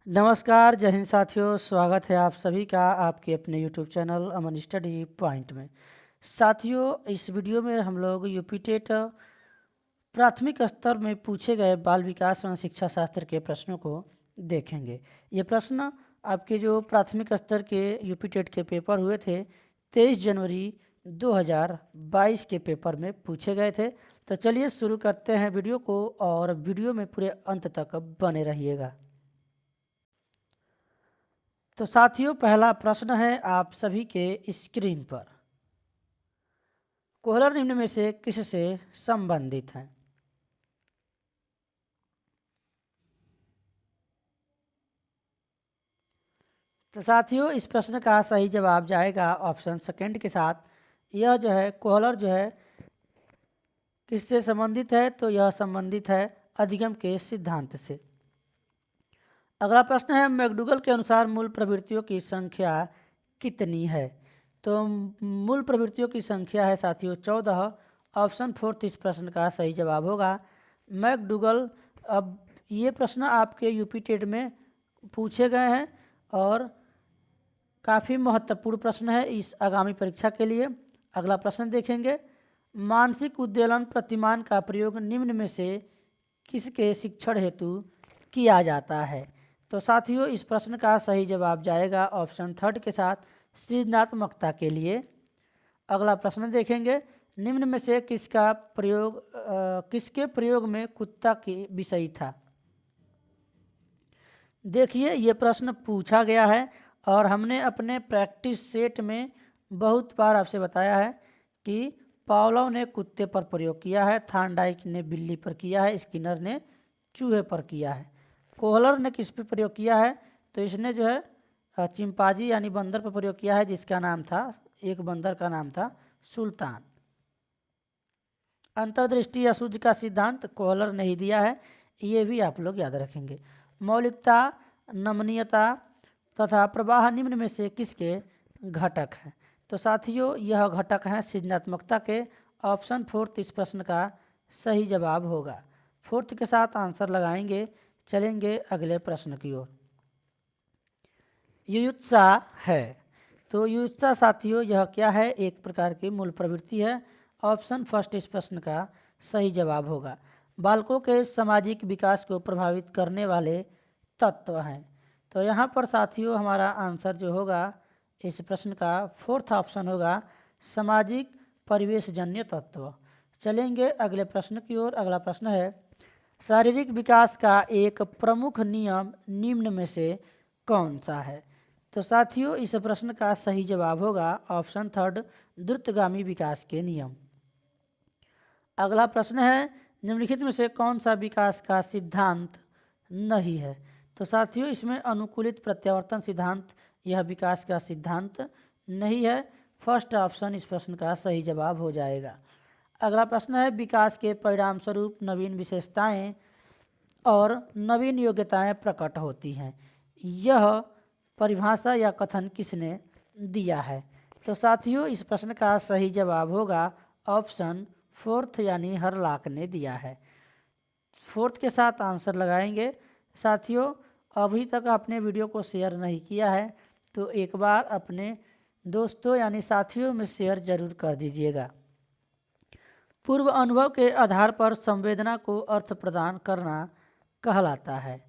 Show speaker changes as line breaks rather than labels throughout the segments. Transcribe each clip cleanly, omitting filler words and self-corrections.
नमस्कार, जय हिंद साथियों। स्वागत है आप सभी का आपके अपने यूट्यूब चैनल अमन स्टडी पॉइंट में। साथियों, इस वीडियो में हम लोग यूपी टेट प्राथमिक स्तर में पूछे गए बाल विकास एवं शिक्षा शास्त्र के प्रश्नों को देखेंगे। ये प्रश्न आपके जो प्राथमिक स्तर के यूपी टेट के पेपर हुए थे 23 जनवरी 2022 के पेपर में पूछे गए थे। तो चलिए शुरू करते हैं वीडियो को, और वीडियो में पूरे अंत तक बने रहिएगा। तो साथियों, पहला प्रश्न है आप सभी के स्क्रीन पर। कोहलर निम्न में से किससे संबंधित है? तो साथियों, इस प्रश्न का सही जवाब जाएगा ऑप्शन सेकंड के साथ। यह जो है कोहलर जो है किससे संबंधित है? तो यह संबंधित है अधिगम के सिद्धांत से। अगला प्रश्न है मैकडूगल के अनुसार मूल प्रवृत्तियों की संख्या कितनी है? तो मूल प्रवृत्तियों की संख्या है साथियों 14। ऑप्शन फोर्थ इस प्रश्न का सही जवाब होगा। मैकडूगल, अब ये प्रश्न आपके यूपी टेट में पूछे गए हैं और काफ़ी महत्वपूर्ण प्रश्न है इस आगामी परीक्षा के लिए। अगला प्रश्न देखेंगे, मानसिक उद्वेलन प्रतिमान का प्रयोग निम्न में से किसके शिक्षण हेतु किया जाता है? तो साथियों, इस प्रश्न का सही जवाब जाएगा ऑप्शन थर्ड के साथ सृजनात्मकता के लिए। अगला प्रश्न देखेंगे, निम्न में से किसके प्रयोग में कुत्ता की विषय था? देखिए, ये प्रश्न पूछा गया है और हमने अपने प्रैक्टिस सेट में बहुत बार आपसे बताया है कि पावलोव ने कुत्ते पर प्रयोग किया है, थार्नडाइक ने बिल्ली पर किया है, स्किनर ने चूहे पर किया है। कोहलर ने किस पर प्रयोग किया है? तो इसने जो है चिंपांजी यानी बंदर पर प्रयोग किया है, जिसका नाम था, एक बंदर का नाम था सुल्तान। अंतर्दृष्टि या सूझ का सिद्धांत कोहलर ने ही दिया है, ये भी आप लोग याद रखेंगे। मौलिकता, नमनीयता तथा प्रवाह निम्न में से किसके घटक हैं? तो साथियों, यह घटक हैं सृजनात्मकता के। ऑप्शन फोर्थ इस प्रश्न का सही जवाब होगा। फोर्थ के साथ आंसर लगाएंगे। चलेंगे अगले प्रश्न की ओर। युयुत्सा है, तो युयुत्सा साथियों यह क्या है? एक प्रकार की मूल प्रवृत्ति है। ऑप्शन फर्स्ट इस प्रश्न का सही जवाब होगा। बालकों के सामाजिक विकास को प्रभावित करने वाले तत्व हैं। तो यहाँ पर साथियों हमारा आंसर जो होगा इस प्रश्न का फोर्थ ऑप्शन होगा, सामाजिक परिवेशजन्य तत्व। चलेंगे अगले प्रश्न की ओर। अगला प्रश्न है, शारीरिक विकास का एक प्रमुख नियम निम्न में से कौन सा है? तो साथियों, इस प्रश्न का सही जवाब होगा ऑप्शन थर्ड, द्रुतगामी विकास के नियम। अगला प्रश्न है, निम्नलिखित में से कौन सा विकास का सिद्धांत नहीं है? तो साथियों, इसमें अनुकूलित प्रत्यावर्तन सिद्धांत यह विकास का सिद्धांत नहीं है। फर्स्ट ऑप्शन इस प्रश्न का सही जवाब हो जाएगा। अगला प्रश्न है, विकास के परिणाम स्वरूप नवीन विशेषताएं और नवीन योग्यताएं प्रकट होती हैं। यह परिभाषा या कथन किसने दिया है? तो साथियों, इस प्रश्न का सही जवाब होगा ऑप्शन फोर्थ यानी हरलाक ने दिया है। फोर्थ के साथ आंसर लगाएंगे। साथियों, अभी तक आपने वीडियो को शेयर नहीं किया है तो एक बार अपने दोस्तों यानी साथियों में शेयर जरूर कर दीजिएगा। पूर्व अनुभव के आधार पर संवेदना को अर्थ प्रदान करना कहलाता है।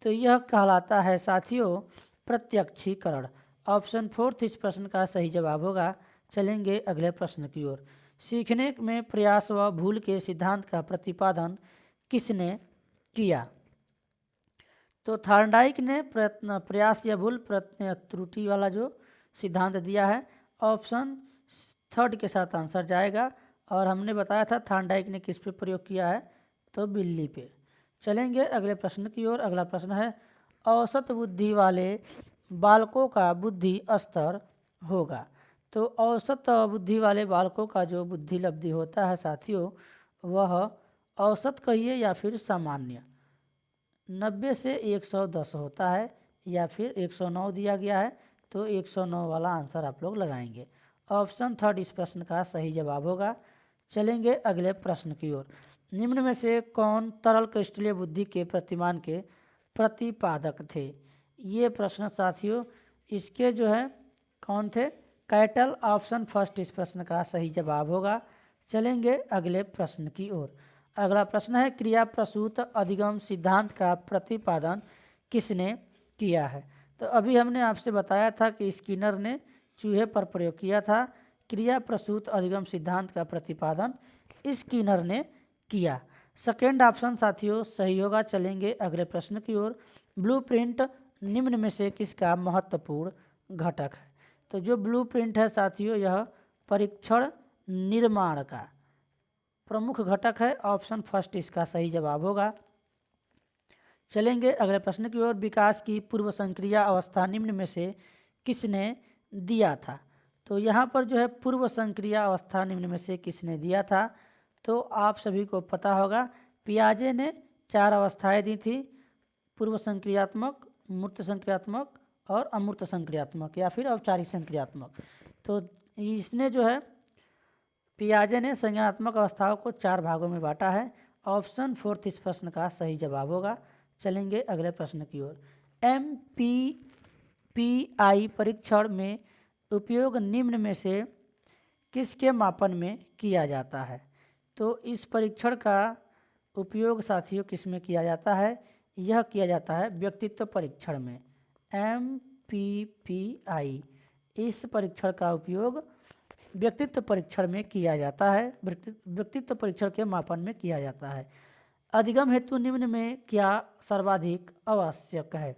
तो यह कहलाता है साथियों प्रत्यक्षीकरण। ऑप्शन फोर्थ इस प्रश्न का सही जवाब होगा। चलेंगे अगले प्रश्न की ओर। सीखने में प्रयास व भूल के सिद्धांत का प्रतिपादन किसने किया? तो थार्नडाइक ने प्रयास या भूल त्रुटि वाला जो सिद्धांत दिया है। ऑप्शन थर्ड के साथ आंसर जाएगा। और हमने बताया था थार्नडाइक ने किस पे प्रयोग किया है? तो बिल्ली पे। चलेंगे अगले प्रश्न की ओर। अगला प्रश्न है, औसत बुद्धि वाले बालकों का बुद्धि स्तर होगा। तो औसत बुद्धि वाले बालकों का जो बुद्धि लब्धि होता है साथियों, वह औसत कहिए या फिर सामान्य 90 से 110 होता है, या फिर 109 दिया गया है तो 109 वाला आंसर आप लोग लगाएंगे। ऑप्शन थर्ड इस प्रश्न का सही जवाब होगा। चलेंगे अगले प्रश्न की ओर। निम्न में से कौन तरल क्रिस्टलीय बुद्धि के प्रतिमान के प्रतिपादक थे? ये प्रश्न साथियों इसके जो है कौन थे? कैटल। ऑप्शन फर्स्ट इस प्रश्न का सही जवाब होगा। चलेंगे अगले प्रश्न की ओर। अगला प्रश्न है क्रिया प्रसूत अधिगम सिद्धांत का प्रतिपादन किसने किया है? तो अभी हमने आपसे बताया था कि स्किनर ने चूहे पर प्रयोग किया था। क्रिया प्रसूत अधिगम सिद्धांत का प्रतिपादन स्किनर ने किया। सेकेंड ऑप्शन साथियों सही होगा। चलेंगे अगले प्रश्न की ओर। ब्लूप्रिंट निम्न में से किसका महत्वपूर्ण घटक है? तो जो ब्लूप्रिंट है साथियों यह परीक्षण निर्माण का प्रमुख घटक है। ऑप्शन फर्स्ट इसका सही जवाब होगा। चलेंगे अगले प्रश्न की ओर। विकास की पूर्व संक्रिया अवस्था निम्न में से किसने दिया था? तो यहाँ पर जो है पूर्व संक्रिया अवस्था निम्न में से किसने दिया था? तो आप सभी को पता होगा पियाजे ने 4 अवस्थाएं दी थी, पूर्व संक्रियात्मक, मूर्त संक्रियात्मक और अमूर्त संक्रियात्मक या फिर औपचारिक संक्रियात्मक। तो इसने जो है पियाजे ने संज्ञानात्मक अवस्थाओं को 4 भागों में बांटा है। ऑप्शन फोर्थ इस प्रश्न का सही जवाब होगा। चलेंगे अगले प्रश्न की ओर। MPPI परीक्षण में उपयोग निम्न में से किसके मापन में किया जाता है? तो इस परीक्षण का उपयोग साथियों किस में किया जाता है? यह किया जाता है व्यक्तित्व परीक्षण में। MPPI इस परीक्षण का उपयोग व्यक्तित्व परीक्षण में किया जाता है, व्यक्तित्व परीक्षण के मापन में किया जाता है। अधिगम हेतु निम्न में क्या सर्वाधिक आवश्यक है?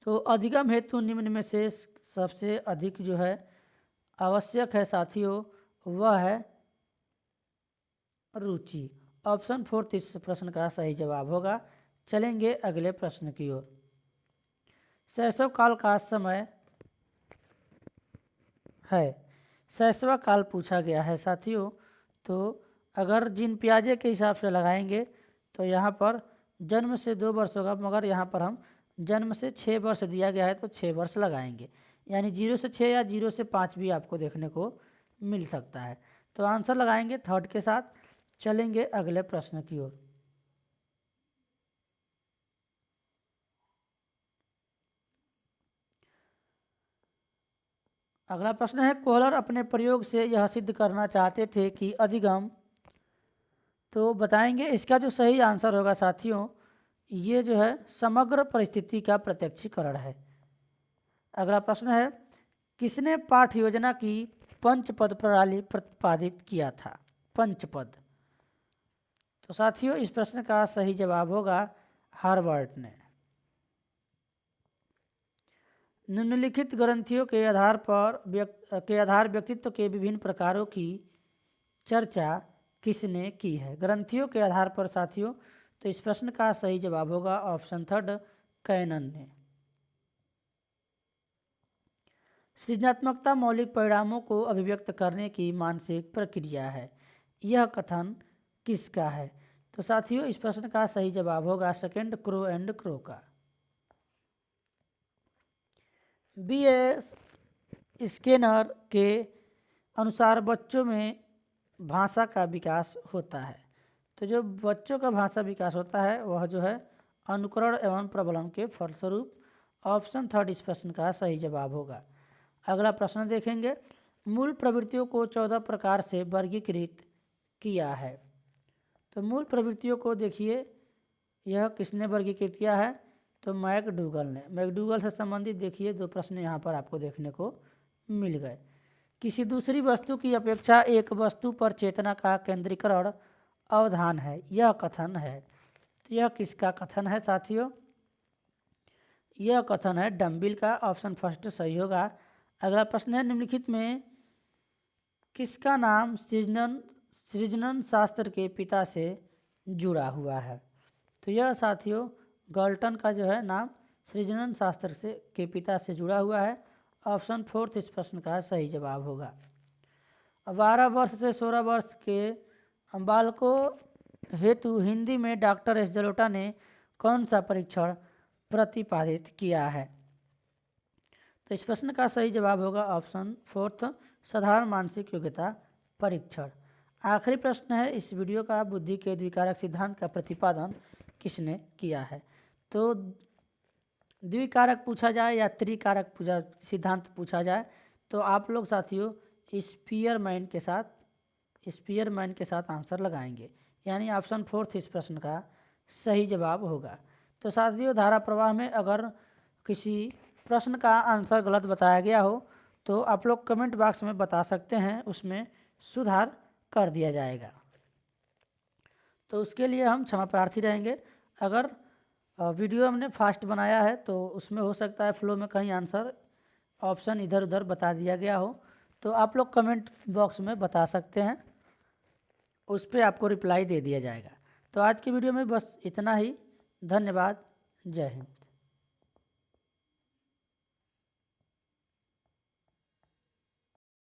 तो अधिगम हेतु निम्न में से सबसे अधिक जो है आवश्यक है साथियों वह है रुचि। ऑप्शन फोर्थ इस प्रश्न का सही जवाब होगा। चलेंगे अगले प्रश्न की ओर। शैशव काल का समय है। शैशव काल पूछा गया है साथियों। तो अगर जिन पियाजे के हिसाब से लगाएंगे तो यहाँ पर जन्म से 2 वर्ष होगा, मगर यहाँ पर हम जन्म से 6 वर्ष दिया गया है तो 6 वर्ष लगाएंगे, यानी 0 से 6 या 0 से 5 भी आपको देखने को मिल सकता है। तो आंसर लगाएंगे थर्ड के साथ। चलेंगे अगले प्रश्न की ओर। अगला प्रश्न है कोहलर अपने प्रयोग से यह सिद्ध करना चाहते थे कि अधिगम, तो बताएंगे इसका जो सही आंसर होगा साथियों ये जो है समग्र परिस्थिति का प्रत्यक्षीकरण है। अगला प्रश्न है किसने पाठ योजना की पंचपद प्रणाली प्रतिपादित किया था? पंचपद। तो साथियों इस प्रश्न का सही जवाब होगा हार्वर्ड ने। निम्नलिखित ग्रंथियों के आधार व्यक्तित्व के विभिन्न प्रकारों की चर्चा किसने की है? ग्रंथियों के आधार पर साथियों तो इस प्रश्न का सही जवाब होगा ऑप्शन थर्ड कैनन ने। सृजनात्मकता मौलिक परिणामों को अभिव्यक्त करने की मानसिक प्रक्रिया है। यह कथन किसका है? तो साथियों इस प्रश्न का सही जवाब होगा सेकेंड क्रो एंड क्रो का। BS स्किनर के अनुसार बच्चों में भाषा का विकास होता है। तो जो बच्चों का भाषा विकास होता है वह जो है अनुकरण एवं प्रबलन के फलस्वरूप। ऑप्शन थर्ड इस प्रश्न का सही जवाब होगा। अगला प्रश्न देखेंगे मूल प्रवृत्तियों को 14 प्रकार से वर्गीकृत किया है। तो मूल प्रवृत्तियों को देखिए यह किसने वर्गीकृत किया है? तो मैकडूगल ने। मैकडूगल से संबंधित देखिए 2 प्रश्न यहाँ पर आपको देखने को मिल गए। किसी दूसरी वस्तु की अपेक्षा एक वस्तु पर चेतना का केंद्रीकरण अवधान है, यह कथन है। तो यह किसका कथन है साथियों? यह कथन है डम्बिल का। ऑप्शन फर्स्ट सही होगा। अगला प्रश्न है निम्नलिखित में किसका नाम सृजनन शास्त्र के पिता से जुड़ा हुआ है? तो यह साथियों गाल्टन का जो है नाम सृजनन शास्त्र से के पिता से जुड़ा हुआ है। ऑप्शन फोर्थ इस प्रश्न का सही जवाब होगा। 12 वर्ष से 16 वर्ष के बालकों हेतु हिंदी में डॉक्टर एस जलोटा ने कौन सा परीक्षण प्रतिपादित किया है? तो इस प्रश्न का सही जवाब होगा ऑप्शन फोर्थ साधारण मानसिक योग्यता परीक्षण। आखिरी प्रश्न है इस वीडियो का बुद्धि के द्विकारक सिद्धांत का प्रतिपादन किसने किया है? तो द्विकारक पूछा जाए या त्रिकारक पूछा सिद्धांत पूछा जाए तो आप लोग साथियों स्पीयरमैन के साथ आंसर लगाएंगे, यानी ऑप्शन 4 इस प्रश्न का सही जवाब होगा। तो साथियों धारा प्रवाह में अगर किसी प्रश्न का आंसर गलत बताया गया हो तो आप लोग कमेंट बॉक्स में बता सकते हैं, उसमें सुधार कर दिया जाएगा। तो उसके लिए हम क्षमा प्रार्थी रहेंगे। अगर वीडियो हमने फास्ट बनाया है तो उसमें हो सकता है फ्लो में कहीं आंसर ऑप्शन इधर उधर बता दिया गया हो, तो आप लोग कमेंट बॉक्स में बता सकते हैं, उस पर आपको रिप्लाई दे दिया जाएगा। तो आज की वीडियो में बस इतना ही। धन्यवाद। जय हिंद।